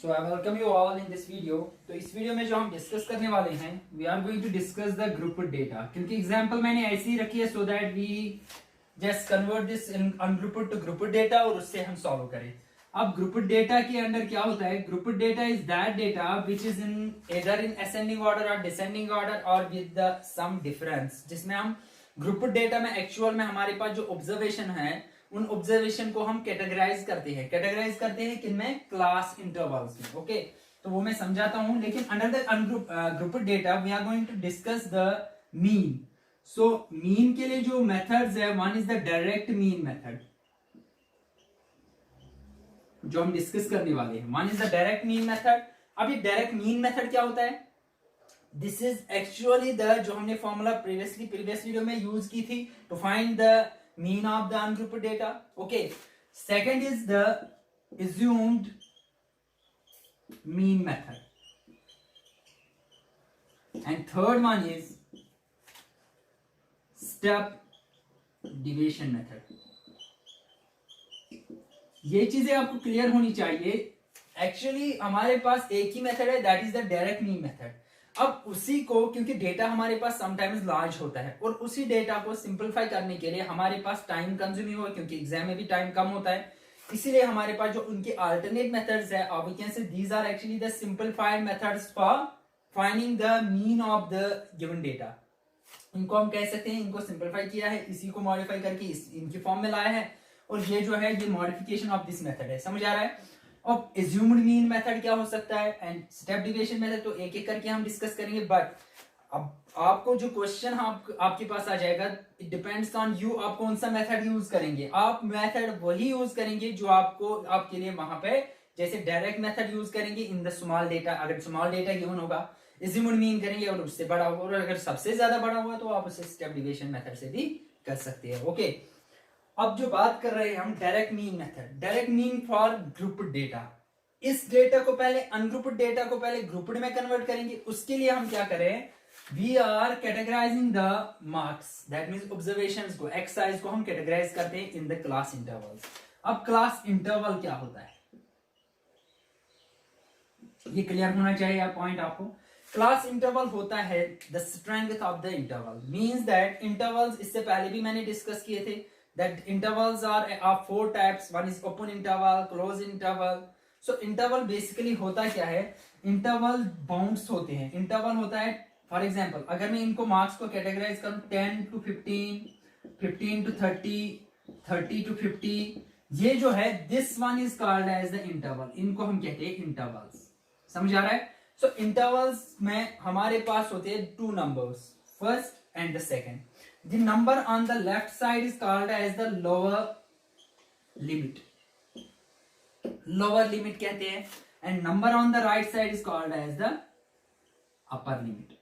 So I welcome you all in this video. तो इस video में जो हम डिस्कस करने वाले हैं, we are going to discuss the grouped data. क्योंकि एग्जांपल मैंने ऐसी ही रखी है so that we just convert this in ungrouped to grouped data और उससे हम सॉल्व करें. अब grouped data के अंदर क्या होता है? Grouped data is that data which is in either in ascending order or descending order or with the some difference. जिसमें हम grouped data में एक्चुअल में हमारे पास जो ऑब्जर्वेशन है उन ऑब्जर्वेशन को हम कैटेगराइज करते हैं किनमें? क्लास इंटरवल्स में. ओके, तो वो मैं समझाता हूं, लेकिन under the grouped data we are going to discuss the mean. So mean के लिए जो मेथड्स है, one is the direct mean method जो हम डिस्कस करने वाले हैं. One is the direct mean method. अब ये डायरेक्ट मीन मेथड क्या होता है? दिस इज एक्चुअली द जो हमने फॉर्मूला प्रीवियस वीडियो में यूज की थी to find the mean of the ungrouped data. Okay, second is the assumed mean method and third one is step deviation method. ये चीजें आपको क्लियर होनी चाहिए. एक्चुअली हमारे पास एक ही मेथड है, that is the direct mean method. अब उसी को, क्योंकि डेटा हमारे पास समटाइम्स लार्ज होता है और उसी डेटा को सिंपलीफाई करने के लिए हमारे पास टाइम कंज्यूमिंग हो, क्योंकि एग्जाम में भी टाइम कम होता है, इसीलिए हमारे पास जो उनके अल्टरनेट मेथड्स है, we can say these are actually the simplified methods for finding the mean of the given data. इनको हम कह सकते हैं, इनको सिंपलीफाई किया है, इसी को मॉडिफाई करके इनकी फॉर्म में लाया है और ये जो है ये मॉडिफिकेशन ऑफ दिस मेथड है. समझ आ रहा है? अब एज्यूम्ड मीन मेथड क्या हो सकता है एंड स्टेप डिविएशन मेथड, तो एक एक करके हम डिस्कस करेंगे. बट अब आपको जो क्वेश्चन आपके पास आ जाएगा, इट डिपेंड्स ऑन यू, आप कौन सा मेथड यूज करेंगे. आप मेथड वही यूज करेंगे जो आपको आपके लिए वहां पे, जैसे डायरेक्ट मेथड यूज करेंगे इन द स्मॉल डेटा. अगर स्मॉल डेटा गिवन होगा एज्यूम्ड मीन करेंगे और उससे बड़ा होगा, और अगर सबसे ज्यादा बड़ा हुआ तो आप उसे स्टेप डिविएशन मेथड से भी कर सकते हैं. ओके, अब जो बात कर रहे हैं हम direct mean method, direct mean for grouped data. इस डेटा को पहले अनग्रुप्ड डेटा को पहले ग्रुप्ड में कन्वर्ट करेंगे. उसके लिए हम क्या करें? We are categorising the marks, that means observations को, एक्सरसाइज को हम कैटेगराइज करते हैं इन द क्लास इंटरवल्स. अब क्लास इंटरवल क्या होता है ये क्लियर होना चाहिए यार पॉइंट आपको. क्लास इंटरवल होता है the strength of the interval. Means that intervals, इससे पहले भी मैंने डिस्कस किए थे, that intervals are of four types. One is open interval, closed interval. So interval basically होता क्या है? interval bounds होते हैं. interval होता है, फॉर एग्जाम्पल अगर मैं इनको मार्क्स को कैटेगराइज करूं 10 to 15, 15 to 30, 30 to 50, ये जो है this one is called as the interval. इनको हम कहते हैं intervals. समझ आ रहा है? So intervals में हमारे पास होते हैं two numbers, first and the second. The number on the left side is called as the lower limit. Lower limit कहते हैं, and number on the right side is called as the upper limit.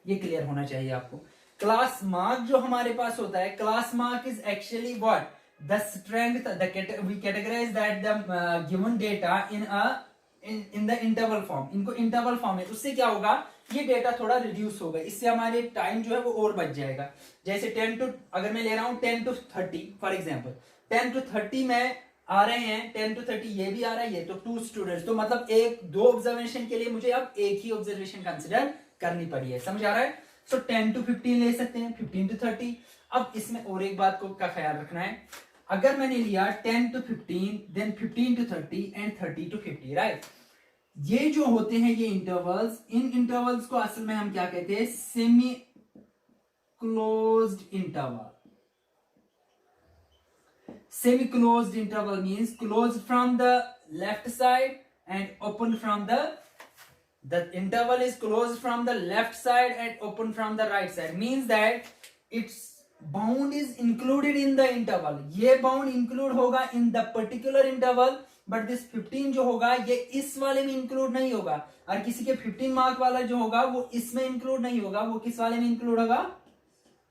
ये clear होना चाहिए आपको. Class mark जो हमारे पास होता है, class mark is actually what? The strength. We categorize that the given data in the interval form. इनको interval form है. उससे क्या होगा? ये डेटा थोड़ा रिड्यूस होगा, इससे हमारे टाइम जो है वो और बच जाएगा. जैसे 10 to, अगर मैं ले रहा हूं 10 to 30 फॉर एग्जांपल, 10 to 30 में आ रहे हैं, 10 to 30 ये भी आ रहा है, ये तो 2 स्टूडेंट्स, तो मतलब दो ऑब्जर्वेशन के लिए मुझे अब एक ही ऑब्जर्वेशन कंसिडर करनी पड़ी है. समझ आ रहा है? सो 10 to 15 ले सकते हैं, 15 to 30. अब इसमें और एक बात का ख्याल रखना है, अगर मैंने लिया 10 to 15, then 15 to 30 and 30 to 50, right? ये जो होते हैं ये इंटरवल्स, इन इंटरवल्स को असल में हम क्या कहते हैं? Semi closed interval. Semi closed interval means closed from the left side and open from the interval is closed from the left side and open from the right side. Means that its bound is included in the interval. ये bound include होगा in the particular interval, but this 15 जो होगा ये इस वाले में include नहीं होगा, और किसी के 15 मार्क वाला जो होगा वो इसमें इंक्लूड नहीं होगा, वो किस वाले में इंक्लूड होगा?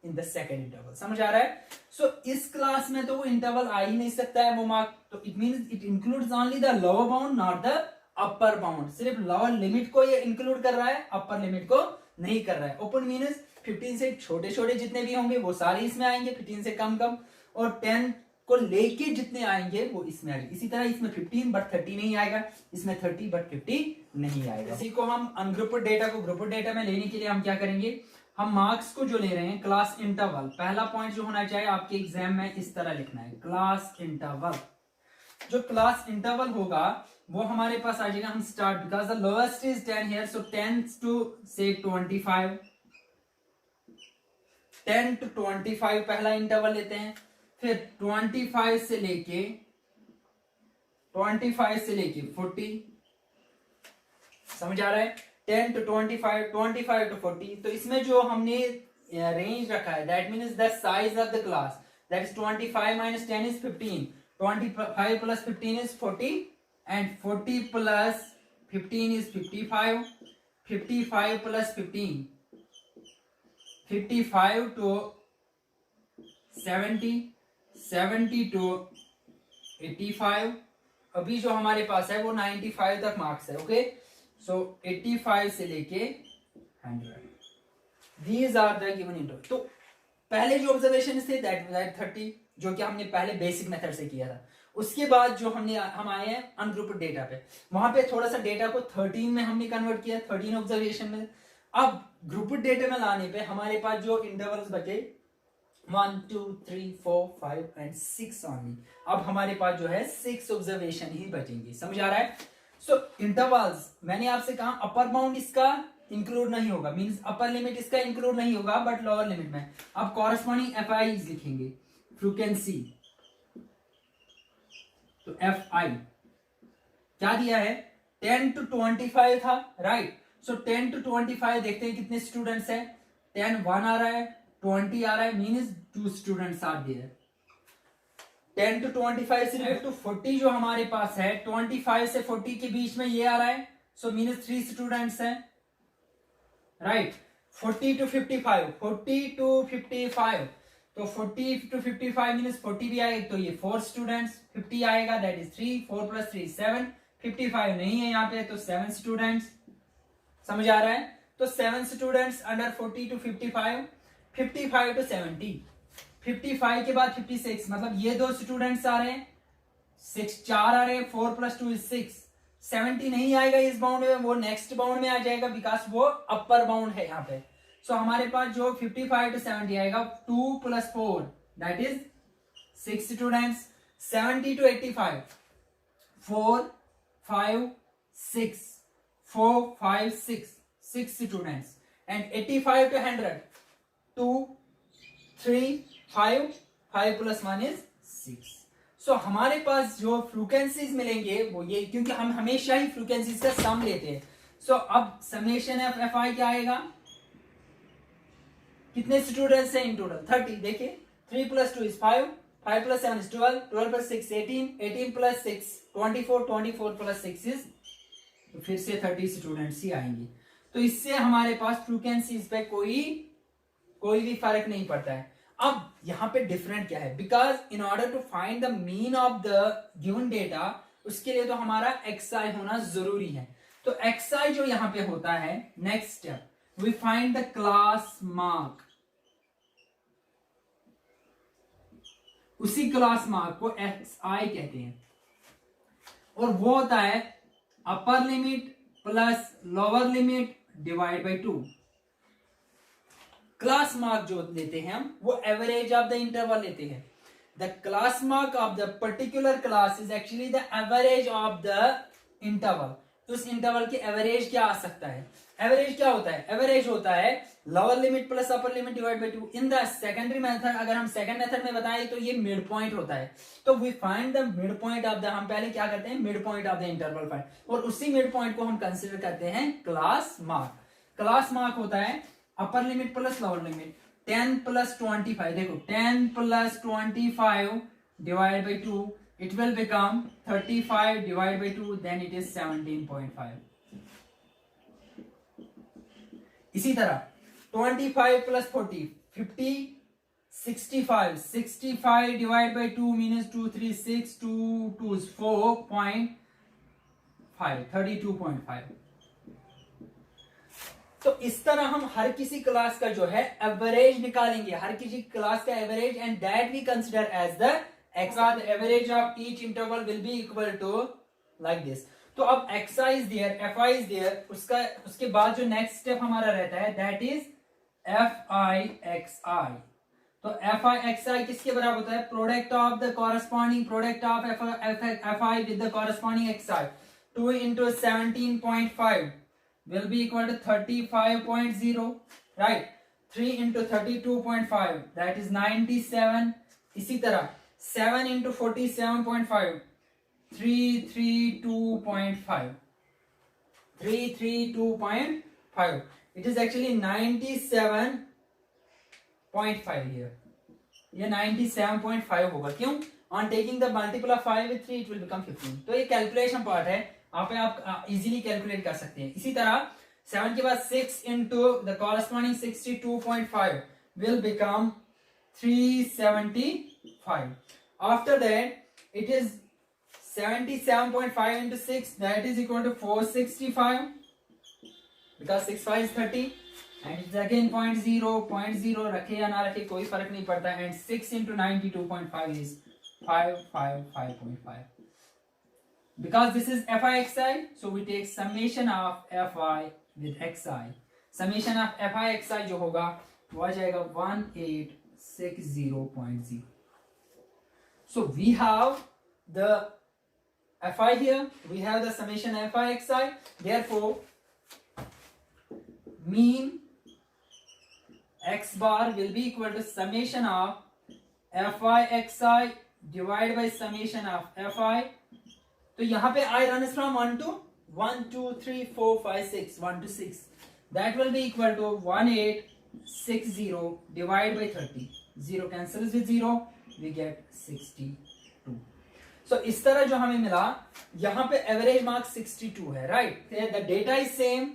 In the second interval. समझ आ रहा है? सो इस क्लास में तो वो इंटरवल आ ही नहीं सकता है वो मार्क, तो it means it includes only the lower bound, not the upper bound. सिर्फ लोअर लिमिट को ये इंक्लूड कर रहा है, अपर लिमिट को नहीं कर रहा है. ओपन मींस 15 से छोटे छोटे जितने भी होंगे वो सारे इसमें आएंगे, 15 से कम कम, और 10 को लेके जितने आएंगे वो इसमें आएंगे। इसी तरह इसमें 15 बट 30 नहीं आएगा, इसमें 30 बट 50 नहीं आएगा। इसी को हम अनग्रुप्ड डेटा को ग्रुप्ड डेटा में लेने के लिए हम क्या करेंगे, हम मार्क्स को जो ले रहे हैं क्लास इंटरवल, पहला पॉइंट जो होना चाहिए आपके एग्जाम में इस तरह लिखना है, क्लास इंटरवल। जो क्लास इंटरवल होगा वो हमारे पास आ जाएगा, हम start because the lowest is 10 here, so 10 to से 25, 10 टू 25 पहला इंटरवल लेते हैं, फिर 25 से लेके 40, समझ आ रहा है, 10 टू 25, 25 टू 40। तो इसमें जो हमने रेंज रखा है that means the size of the class, that is 25 minus 10 is 15, 25 plus 15 is 40 and 40 plus 15 is 55, 55 plus 15, 55 to 70, 70 to 85। अभी जो हमारे पास है वो 95 तक मार्क्स है, ओके। सो 85 से लेके 100, these are the given interval। तो पहले जो ऑब्जर्वेशन थे दैट 30, जो कि हमने पहले बेसिक मेथड से किया था। उसके बाद जो हम आए हैं अनग्रुप्ड डेटा पे, वहां पे थोड़ा सा डेटा को 13 में हमने कन्वर्ट किया, 13 ऑब्जर्वेशन में। अब ग्रुप्ड डेटा में लाने पे हमारे पास जो इंटरवल्स बचे 1 2 3 4 5 एंड 6 ओनली। अब हमारे पास जो है 6 ऑब्जर्वेशन ही बचेंगे, समझ आ रहा है। सो इंटरवल्स मैंने आपसे कहा अपर बाउंड इसका इंक्लूड नहीं होगा, मींस अपर लिमिट इसका इंक्लूड नहीं होगा बट लोअर लिमिट में। अब कॉरेस्पॉन्डिंग एफआई लिखेंगे, फ्रीक्वेंसी, तो एफ आई क्या दिया है 10 टू 25 था, राइट। सो 10 टू 25 देखते हैं कितने स्टूडेंट्स हैं, 10 1 आ रहा है, 20 आ रहा है, means 2 students are there. 10 to 25 से टू 40 जो हमारे पास है, 25 से 40 के बीच में ये आ रहा है, सो मीन्स 3 स्टूडेंट्स हैं, राइट। 40 टू 55, 40 टू 55, तो 40 टू 55 मीन्स 40 भी आएगा, तो ये 4 स्टूडेंट्स, 50 आएगा, दैट इज 3, 4 प्लस 3 7, 55 नहीं है यहाँ पे, तो 7 स्टूडेंट्स, समझ आ रहा है। तो 7 स्टूडेंट्स अंडर 40 टू 55, 55 टू 70, 55 के बाद 56, मतलब ये 2 स्टूडेंट्स आ रहे हैं, 6 4 आ रहे हैं, 4 प्लस 2 इज 6, 70 नहीं आएगा इस बाउंड में, वो नेक्स्ट बाउंड में आ जाएगा बिकॉज वो अपर बाउंड है यहाँ पे। सो हमारे पास जो 55 टू 70 आएगा 2 plus 4 that is 6 students, 70 to 85 4 5 6 4 5 6 students, and 85 to 100 2 3 5 5 plus 1 is 6। So हमारे पास जो फ्रीक्वेंसीज मिलेंगे वो ये, क्योंकि हम हमेशा ही फ्रीक्वेंसीज का सम लेते हैं। सो अब समेशन ऑफ एफ आई क्या आएगा, कितने स्टूडेंट्स हैं इन टोटल 30, देखिए 3 plus 2 is 5, 5 plus 7 is 12, 12 plus 6 18, 18 plus 6 24, 24 plus 6 is, तो फिर से 30 स्टूडेंट्स ही आएंगे। तो इससे हमारे पास फ्रीक्वेंसीज पे कोई भी फर्क नहीं पड़ता है। अब यहां पे डिफरेंट क्या है, because in order to find the mean of the given data, उसके लिए तो हमारा एक्सआई होना जरूरी है। तो एक्सआई जो यहां पे होता है, next step we find the class mark, उसी क्लास मार्क को एक्सआई कहते हैं, और वो होता है upper limit plus lower limit divide by 2। Class mark जो लेते हैं हम, वो एवरेज ऑफ द इंटरवल लेते हैं। The class mark of the particular class is actually the average of the interval. तो उस इंटरवल की एवरेज क्या आ सकता है, एवरेज क्या होता है, एवरेज होता है lower limit plus upper limit divide by 2। In the secondary method, अगर हम सेकंड मेथड में बताएं तो ये मिड पॉइंट होता है। तो we find the mid point of the, हम पहले क्या करते हैं mid point of the interval find, और उसी मिड पॉइंट को हम कंसीडर करते हैं क्लास मार्क। क्लास मार्क होता है upper limit plus lower limit, 10 plus 25, देखो 10 plus 25 divide by 2, it will become 35 divided by 2, then it is 17.5। इसी तरह 25 plus 40 50 65, 65 divided by 2 means 2 3 6 2 2 is 4.5, 32.5। तो इस तरह हम हर किसी क्लास का जो है एवरेज निकालेंगे, हर किसी क्लास का average, and that we consider as the x बाद average of each interval will be equal to like this. तो अब xi is there, fi is there, उसके बाद जो नेक्स्ट स्टेप हमारा रहता है दैट इज fi तो fi किसके बराबर होता है, product of the corresponding product of fi with the corresponding xi। 2 into 17.5 will be equal to 35.0, right? 3 into 32.5 that is 97। इसी तरह 7 into 47.5 332.5 332.5 it is actually 97.5 here, ये 97.5 होगा, क्यों? On taking the multiple of 5 with 3 it will become 15। तो ये calculation part है, आप easily calculate कर सकते हैं। इसी तरह 7 के बाद 6 into the corresponding 62.5 will become 375। After that it is 77.5 into 6 that is equal to 465 because 6 5 is 30 and it's again 0.0 रखे या ना रखे कोई फर्क नहीं पड़ता, and 6 into 92.5 is 555.5। because this is fi xi so we take summation of fi with xi। summation of fi xi जो होगा वो आ जाएगा 1860.0। so we have the fi here, we have the summation fi xi, therefore mean x bar will be equal to summation of fi xi divided by summation of fi। तो यहाँ पे I runs from 1 to 1 2 3 4 5 6 1 to 6 that will be equal to 1860 divided by 30, 0 cancels with 0 we get 62। so इस तरह जो हमें मिला, यहाँ पे एवरेज मार्क 62 है, right? The data is same,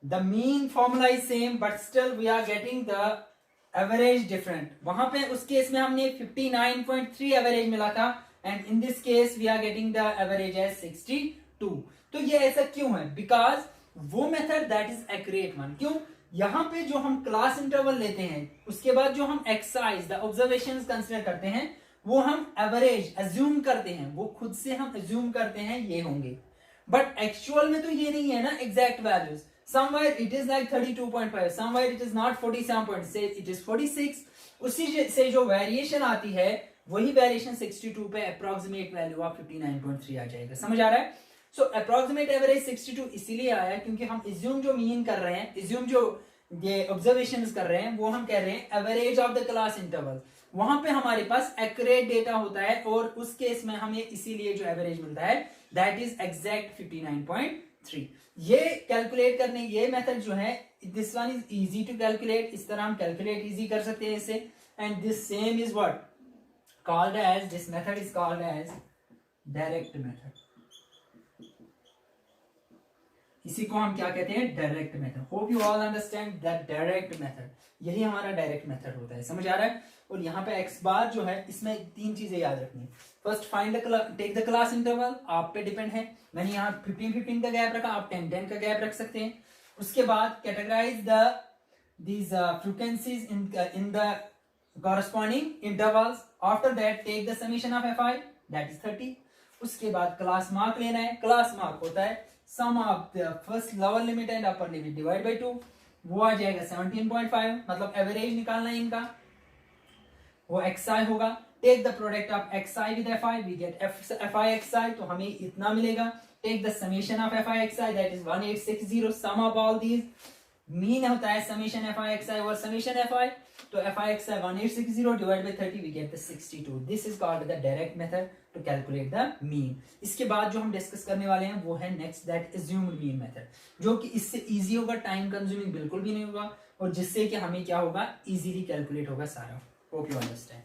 the mean formula is same, but still we are getting the average different. वहां पे उस केस में हमने 59.3 एवरेज मिला था and in this case we are getting the average as 62। तो ये ऐसा क्यों है? बिकॉज वो method that is accurate one. क्यों? यहाँ पे जो हम क्लास इंटरवल लेते हैं उसके बाद जो हम एक्सरसाइज द ऑब्जर्वेशंस कंसीडर करते हैं वो हम एवरेज अज्यूम करते हैं, वो खुद से हम अज्यूम करते हैं ये होंगे, बट एक्चुअल में तो ये नहीं है ना exact values. somewhere it is like 32.5, somewhere it is not 47.6, it is 46। उसी से जो वेरिएशन आती है वही वेरिएशन 62 पे अप्रोक्सीमेट वैल्यू ऑफ 59.3 आ जाएगा। समझ आ रहा है? सो अप्रोक्सीमेट एवरेज 62 इसीलिए आया क्योंकि हम इज्यूम जो मीन कर रहे हैं, इज्यूम जो ये ऑब्जर्वेशंस कर रहे हैं वो हम कह रहे हैं average of the class interval. वहां पे हमारे पास एक्यूरेट डेटा होता है और उस केस में हमें इसीलिए जो एवरेज मिलता है दैट इज एग्जैक्ट 59.3। ये कैलकुलेट करने ये मेथड जो है this one is easy to calculate, इस तरह हम कैलकुलेट इजी कर सकते हैं इसे। And this same is what called as, this method is called as direct method। इसी को हम क्या कहते हैं? Direct method. Hope you all understand that direct method, यही हमारा डायरेक्ट मेथड होता है। समझ आ रहा है? और यहाँ पे x बार जो है इसमें तीन चीजें याद रखनी है। First find take the class interval, आप पे डिपेंड है। मैंने यहाँ 15-15 का गैप रखा, आप 10-10 का गैप रख सकते हैं। उसके बाद categorise these frequencies in the corresponding intervals। after that take the summation of fi that is 30। उसके बाद क्लास मार्क लेना है। क्लास मार्क होता है sum of the first lower limit and upper limit divide by 2, वो आ जाएगा 17.5। मतलब average निकालना है इनका, वो xi होगा। Take the product of xi with fi, we get fi xi, तो हमें इतना मिलेगा। Take the summation of fi xi that is 1860, sum of all these। Mean होता है समेशन fi xi और समेशन fi, तो fi xi 1860 divided by 30 we get the 62। this is called the direct method to calculate the mean। इसके बाद जो हम discuss करने वाले हैं वो है next that assumed mean method, जो कि इससे इजी होगा, टाइम कंज्यूमिंग बिल्कुल भी नहीं होगा और जिससे कि हमें क्या होगा इजीली कैलकुलेट होगा सारा। Hope you understand.